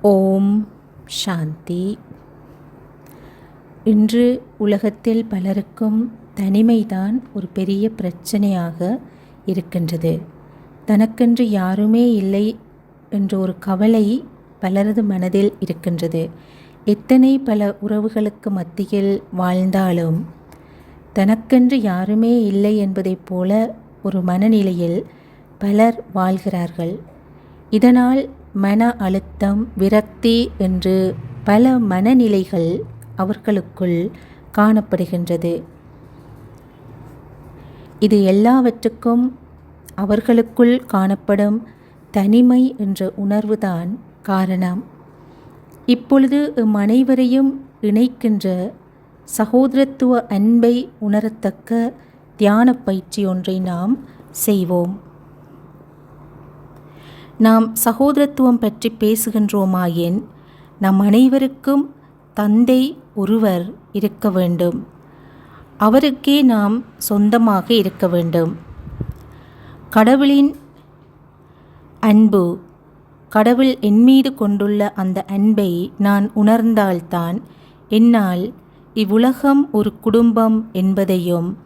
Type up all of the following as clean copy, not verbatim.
ஓம் சாந்தி. இன்று உலகத்தில் பலருக்கும் தனிமைதான் ஒரு பெரிய பிரச்சனையாக இருக்கின்றது. தனக்கென்று யாருமே இல்லை என்ற ஒரு கவலை பலரது மனதில் இருக்கின்றது. எத்தனை பல உறவுகளுக்கு மத்தியில் வாழ்ந்தாலும் தனக்கென்று யாருமே இல்லை என்பதைப் போல ஒரு மனநிலையில் பலர் வாழ்கிறார்கள். இதனால் மன அழுத்தம், விரக்தி என்று பல மனநிலைகள் அவர்களுக்குள் காணப்படுகின்றது. இது எல்லாவற்றுக்கும் அவர்களுக்குள் காணப்படும் தனிமை என்ற உணர்வுதான் காரணம். இப்பொழுது அனைவரையும் இணைக்கின்ற சகோதரத்துவ அன்பை உணரத்தக்க தியான பயிற்சி ஒன்றை நாம் செய்வோம். நாம் சகோதரத்துவம் பற்றி பேசுகின்றோமாயின் நம் அனைவருக்கும் தந்தை ஒருவர் இருக்க வேண்டும். அவருக்கே நாம் சொந்தமாக இருக்க வேண்டும். கடவுளின் அன்பு, கடவுள் என் மீது கொண்டுள்ள அந்த அன்பை நான் உணர்ந்தால்தான் என்னால் இவ்வுலகம் ஒரு குடும்பம் என்பதையும்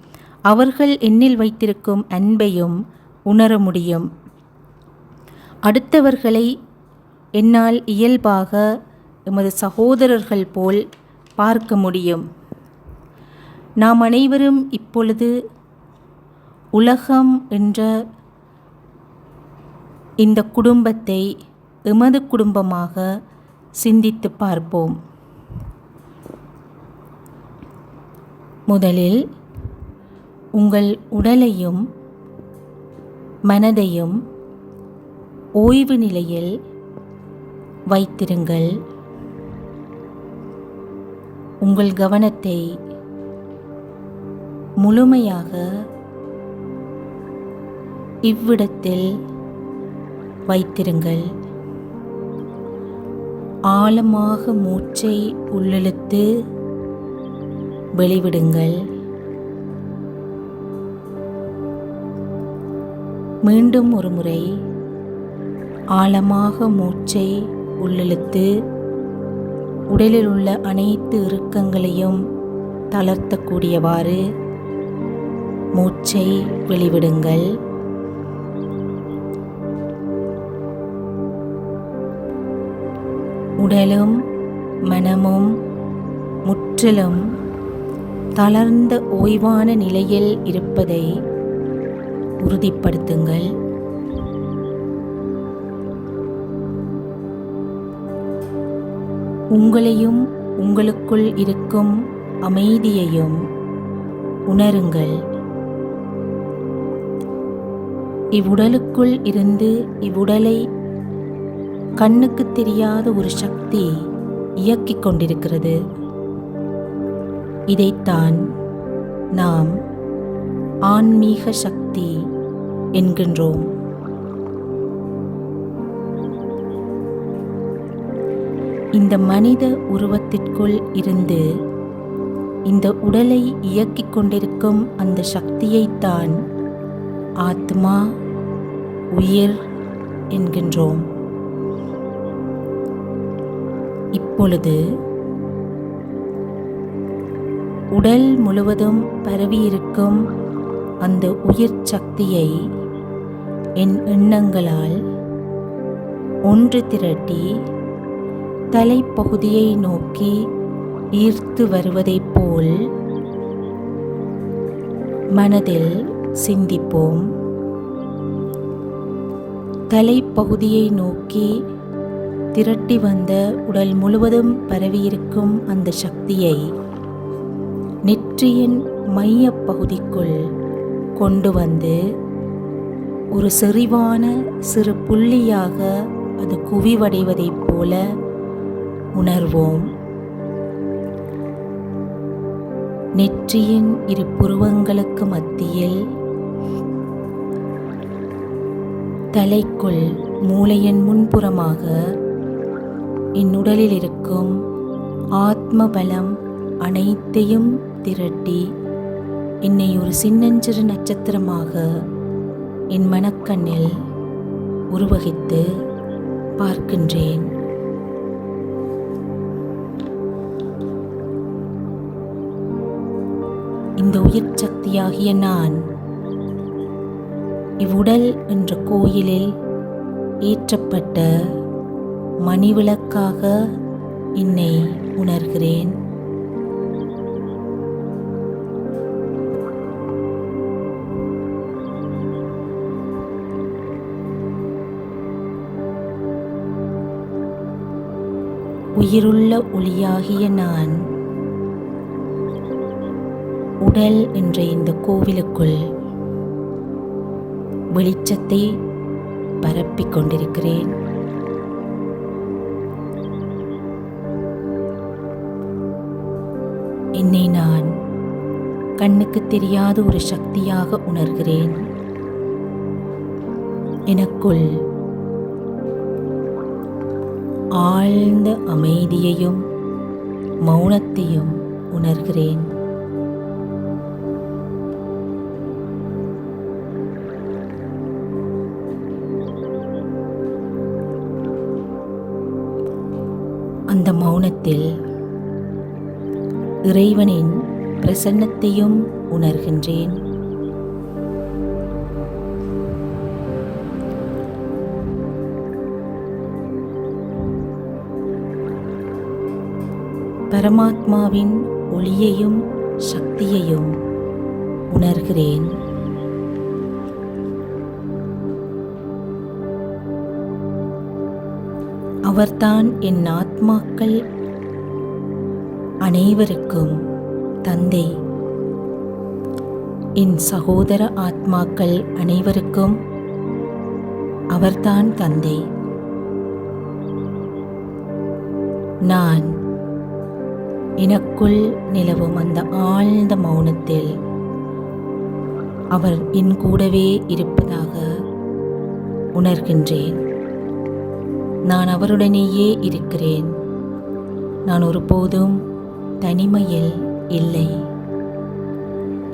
அவர்கள் என்னில் வைத்திருக்கும் அன்பையும் உணர முடியும். அடுத்தவர்களை என்னால் இயல்பாக எமது சகோதரர்கள் போல் பார்க்க முடியும். நாம் அனைவரும் இப்பொழுது உலகம் என்ற இந்த குடும்பத்தை எமது குடும்பமாக சிந்தித்து பார்ப்போம். முதலில் உங்கள் உடலையும் மனதையும் ஓய்வு நிலையில் வைத்திருங்கள். உங்கள் கவனத்தை முழுமையாக இவ்விடத்தில் வைத்திருங்கள். ஆழமாக மூச்சை உள்ளிழுத்து வெளிவிடுங்கள். மீண்டும் ஒரு முறை ஆழமாக மூச்சை உள்ளிழுத்து உடலில் உள்ள அனைத்து இறுக்கங்களையும் தளர்த்தக்கூடியவாறு மூச்சை வெளிவிடுங்கள். உடலும் மனமும் முற்றிலும் தளர்ந்த ஓய்வான நிலையில் இருப்பதை உறுதிப்படுத்துங்கள். உங்களையும் உங்களுக்குள் இருக்கும் அமைதியையும் உணருங்கள். இவ்வுடலுக்குள் இருந்து இவ்வுடலை கண்ணுக்கு தெரியாத ஒரு சக்தி இயக்கிக் கொண்டிருக்கிறது. இதைத்தான் நாம் ஆன்மீக சக்தி என்கின்றோம். இந்த மனித உருவத்திற்குள் இருந்து இந்த உடலை இயக்கிக் கொண்டிருக்கும் அந்த சக்தியைத்தான் ஆத்மா, உயிர் என்கின்றோம். இப்பொழுது உடல் முழுவதும் பரவியிருக்கும் அந்த உயிர் சக்தியை என் எண்ணங்களால் ஒன்று திரட்டி தலைப்பகுதியை நோக்கி ஈர்த்து வருவதைப் போல் மனதில் சிந்திப்போம். தலைப்பகுதியை நோக்கி திரட்டி வந்த உடல் முழுவதும் பரவியிருக்கும் அந்த சக்தியை நெற்றியின் மையப் பகுதிக்குள் கொண்டு வந்து ஒரு செறிவான சிறு புள்ளியாக அது குவிவடைவதைப் போல உணர்வோம். நெற்றியின் இரு புருவங்களுக்கு மத்தியில் தலைக்குள் மூளையின் முன்புறமாக என் உடலில் இருக்கும் ஆத்ம பலம் அனைத்தையும் திரட்டி என்னை ஒரு சின்னஞ்சிறு நட்சத்திரமாக என் மனக்கண்ணில் உருவகித்து பார்க்கின்றேன். உயிர் சக்தியாகிய நான் இவ்வுடல் என்ற கோயிலில் ஏற்றப்பட்ட மணிவிளக்காக என்னை உணர்கிறேன். உயிருள்ள ஒளியாகிய நான் உடல் என்ற இந்த கோவிலுக்குள் வெளிச்சத்தை பரப்பிக் கொண்டிருக்கிறேன். என்னை நான் கண்ணுக்கு தெரியாத ஒரு சக்தியாக உணர்கிறேன். எனக்குள் ஆழ்ந்த அமைதியையும் மௌனத்தையும் உணர்கிறேன். அந்த மௌனத்தில் இறைவனின் பிரசன்னத்தையும் உணர்கின்றேன். பரமாத்மாவின் ஒளியையும் சக்தியையும் உணர்கிறேன். அவர்தான் என் ஆத்மாக்கள் அனைவருக்கும் தந்தை. என் சகோதர ஆத்மாக்கள் அனைவருக்கும் அவர்தான் தந்தை. நான் எனக்குள் நிலவும் அந்த ஆழ்ந்த மௌனத்தில் அவர் என் கூடவே இருப்பதாக உணர்கின்றேன். நான் அவருடனேயே இருக்கிறேன். நான் ஒருபோதும் தனிமையில் இல்லை.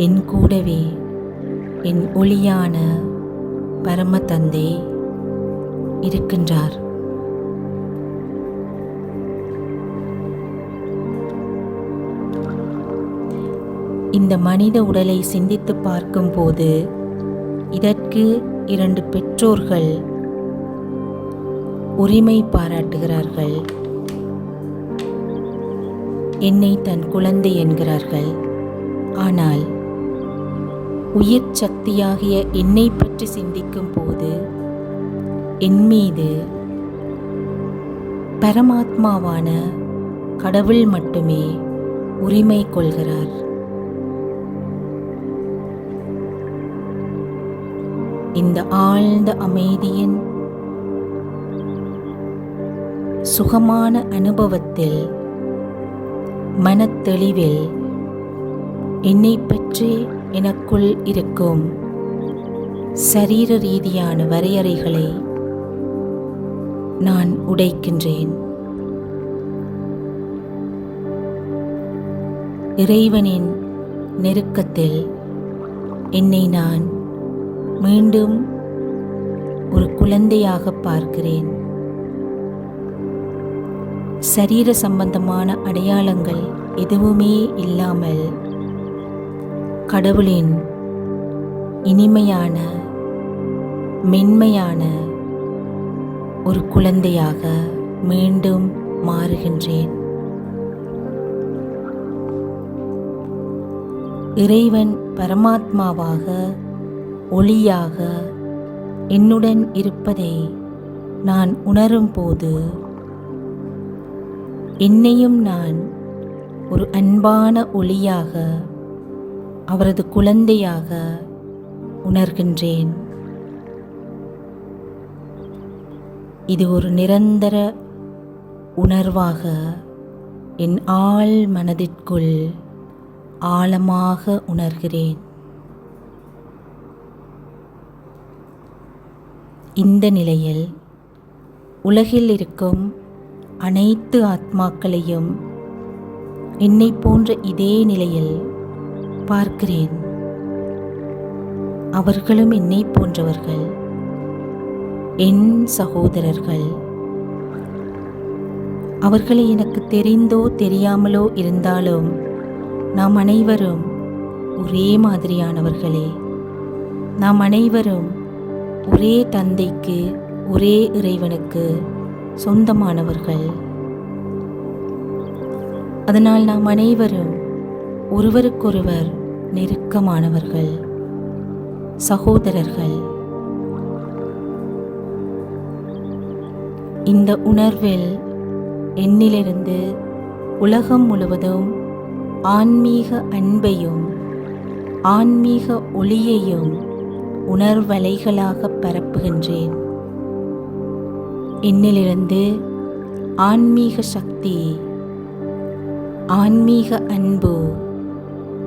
என் கூடவே என் ஒளியான பரம தந்தை இருக்கின்றார். இந்த மனித உடலை சிந்தித்து பார்க்கும்போது இதற்கு 2 பெற்றோர்கள் உரிமை பாராட்டுகிறார்கள். என்னை தன் குழந்தை என்கிறார்கள். ஆனால் உயிர் சக்தியாகிய என்னை பற்றி சிந்திக்கும் போது என் மீது பரமாத்மாவான கடவுள் மட்டுமே உரிமை கொள்கிறார். இந்த ஆழ்ந்த அமைதியின் சுகமான அனுபவத்தில் மனத்தெளிவில் என்னை பற்றி எனக்குள் இருக்கும் சரீர ரீதியான வரையறைகளை நான் உடைக்கின்றேன். இறைவனின் நெருக்கத்தில் என்னை நான் மீண்டும் ஒரு குழந்தையாக பார்க்கிறேன். சரீர சம்பந்தமான அடையாளங்கள் எதுவுமே இல்லாமல் கடவுளின் இனிமையான மென்மையான ஒரு குழந்தையாக மீண்டும் மாறுகின்றேன். இறைவன் பரமாத்மாவாக ஒளியாக என்னுடன் இருப்பதை நான் உணரும் போது என்னையும் நான் ஒரு அன்பான ஒளியாக அவரது குழந்தையாக உணர்கின்றேன். இது ஒரு நிரந்தர உணர்வாக என் ஆழ் மனதிற்குள் ஆழமாக உணர்கிறேன். இந்த நிலையில் உலகில் இருக்கும் அனைத்து ஆத்மாக்களையும் என்னை போன்ற இதே நிலையில் பார்க்கிறேன். அவர்களும் என்னை போன்றவர்கள், என் சகோதரர்கள். அவர்களை எனக்கு தெரிந்தோ தெரியாமலோ இருந்தாலும் நாம் அனைவரும் ஒரே மாதிரியானவர்களே. நாம் அனைவரும் ஒரே தந்தைக்கு, ஒரே இறைவனுக்கு சொந்தமானவர்கள். அதனால் நாம் அனைவரும் ஒருவருக்கொருவர் நெருக்கமானவர்கள், சகோதரர்கள். இந்த உணர்வில் என்னிலிருந்து உலகம் முழுவதும் ஆன்மீக அன்பையும் ஆன்மீக ஒளியையும் உணர்வலைகளாக பரப்புகின்றேன். என்னிலிருந்து ஆன்மீக சக்தி, ஆன்மீக அன்பு,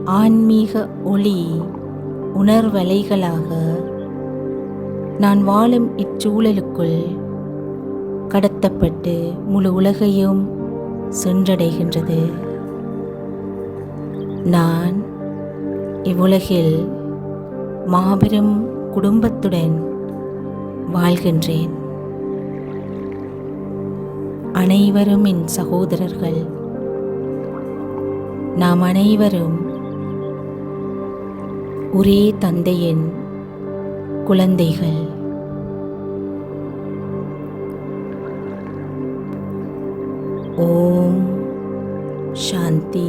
ஆன்மீக ஒளி உணர்வலைகளாக நான் வாழும் இச்சூழலுக்குள் கடத்தப்பட்டு முழு உலகையும் சென்றடைகின்றது. நான் இவ்வுலகில் மாபெரும் குடும்பத்துடன் வாழ்கின்றேன். அனைவரும் என் சகோதரர்கள். நாம் அனைவரும் ஒரே தந்தையின் குழந்தைகள். ஓம் சாந்தி.